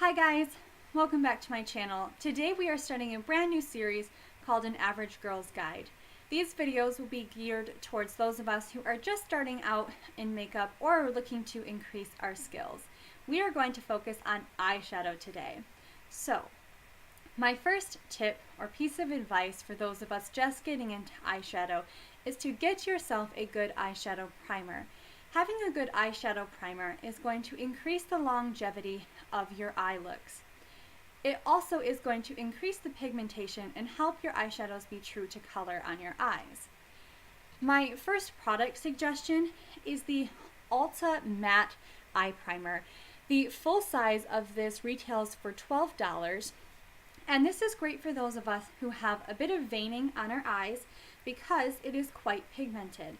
Hi guys, welcome back to my channel. Today we are starting a brand new series called An Average Girl's Guide. These videos will be geared towards those of us who are just starting out in makeup or are looking to increase our skills. We are going to focus on eyeshadow today. So, my first tip or piece of advice for those of us just getting into eyeshadow is to get yourself a good eyeshadow primer. Having a good eyeshadow primer is going to increase the longevity of your eye looks. It also is going to increase the pigmentation and help your eyeshadows be true to color on your eyes. My first product suggestion is the Ulta Matte Eye Primer. The full size of this retails for $12, and this is great for those of us who have a bit of veining on our eyes because it is quite pigmented.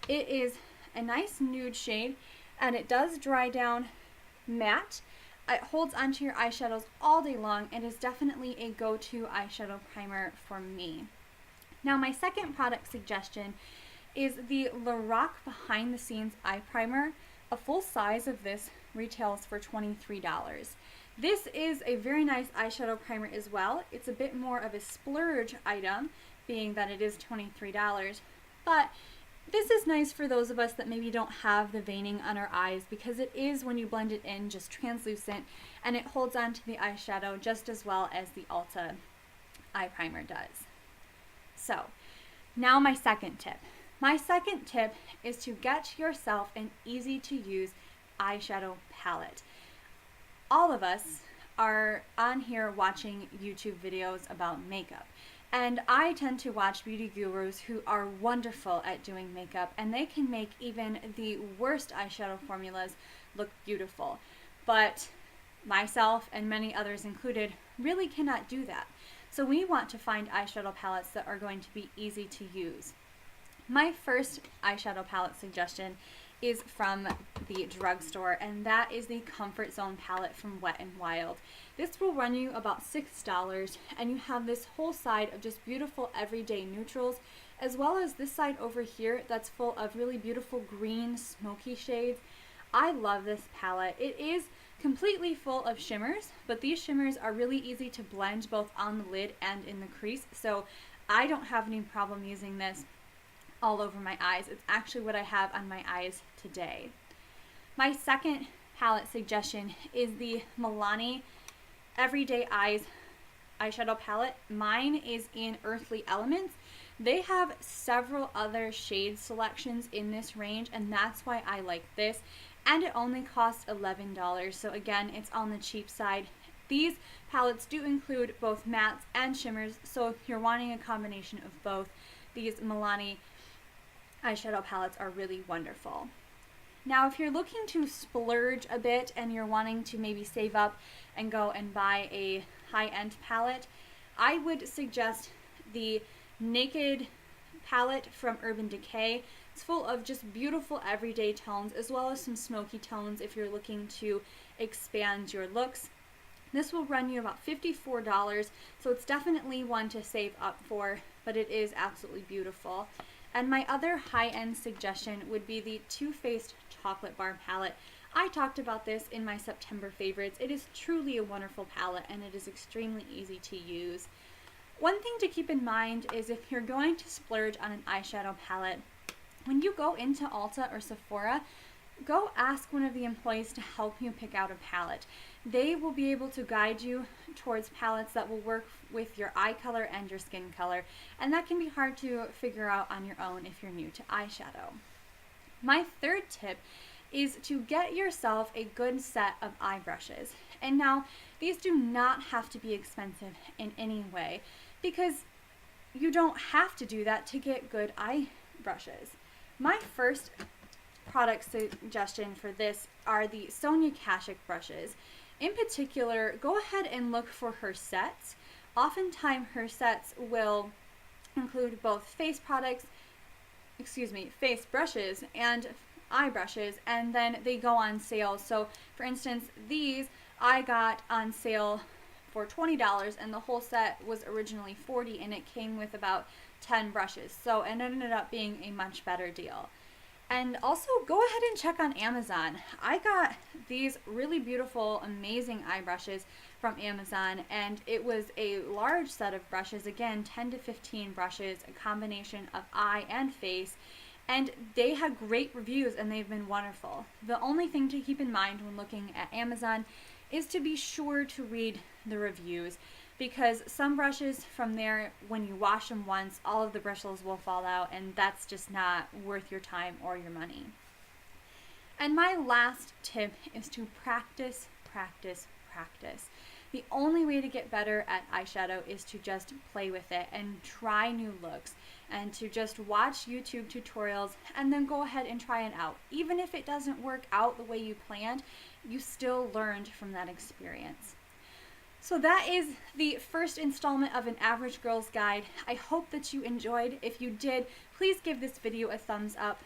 It is a nice nude shade and it does dry down matte. It holds onto your eyeshadows all day long and is definitely a go-to eyeshadow primer for me. Now my second product suggestion is the Lorac Behind the Scenes Eye Primer. A full size of this retails for $23. This is a very nice eyeshadow primer as well. It's a bit more of a splurge item, being that it is $23, but this is nice for those of us that maybe don't have the veining on our eyes because it is, when you blend it in, just translucent and it holds on to the eyeshadow just as well as the Ulta eye primer does. So, now my second tip. My second tip is to get yourself an easy to use eyeshadow palette. All of us are on here watching YouTube videos about makeup. And I tend to watch beauty gurus who are wonderful at doing makeup, and they can make even the worst eyeshadow formulas look beautiful. But myself and many others included really cannot do that. So we want to find eyeshadow palettes that are going to be easy to use. My first eyeshadow palette suggestion is from the drugstore, and that is the Comfort Zone palette from Wet n Wild. This will run you about $6, and you have this whole side of just beautiful everyday neutrals, as well as this side over here that's full of really beautiful green smoky shades. I love this palette. It is completely full of shimmers, but these shimmers are really easy to blend both on the lid and in the crease, so I don't have any problem using this all over my eyes. It's actually what I have on my eyes today. My second palette suggestion is the Milani Everyday Eyes eyeshadow palette. Mine is in Earthly Elements. They have several other shade selections in this range, and that's why I like this. And it only costs $11, so again, it's on the cheap side. These palettes do include both mattes and shimmers, so if you're wanting a combination of both, these Milani eyeshadow palettes are really wonderful. Now, if you're looking to splurge a bit and you're wanting to maybe save up and go and buy a high-end palette, I would suggest the Naked palette from Urban Decay. It's full of just beautiful everyday tones as well as some smoky tones if you're looking to expand your looks. This will run you about $54, so it's definitely one to save up for, but it is absolutely beautiful. And my other high-end suggestion would be the Too Faced Chocolate Bar palette. I talked about this in my September favorites. It is truly a wonderful palette and it is extremely easy to use. One thing to keep in mind is if you're going to splurge on an eyeshadow palette, when you go into Ulta or Sephora, go ask one of the employees to help you pick out a palette. They will be able to guide you towards palettes that will work with your eye color and your skin color, and that can be hard to figure out on your own if you're new to eyeshadow. My third tip is to get yourself a good set of eye brushes. And now, these do not have to be expensive in any way, because you don't have to do that to get good eye brushes. My first product suggestion for this are the Sonia Kashuk brushes. In particular, go ahead and look for her sets. Oftentimes her sets will include both face brushes and eye brushes, and then they go on sale. So for instance, these I got on sale for $20 and the whole set was originally $40, and it came with about 10 brushes, so it ended up being a much better deal. And also go ahead and check on Amazon. I got these really beautiful, amazing eye brushes from Amazon, and it was a large set of brushes, again 10 to 15 brushes, a combination of eye and face, and they had great reviews and they've been wonderful. The only thing to keep in mind when looking at Amazon is to be sure to read the reviews, because some brushes from there, when you wash them once, all of the bristles will fall out, and that's just not worth your time or your money. And my last tip is to practice, practice, practice. The only way to get better at eyeshadow is to just play with it and try new looks, and to just watch YouTube tutorials and then go ahead and try it out. Even if it doesn't work out the way you planned, you still learned from that experience. So that is the first installment of An Average Girl's Guide. I hope that you enjoyed. If you did, please give this video a thumbs up.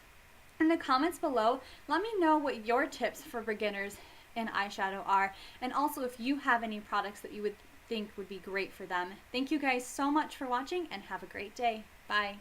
In the comments below, let me know what your tips for beginners in eyeshadow are, and also if you have any products that you would think would be great for them. Thank you guys so much for watching, and have a great day. Bye.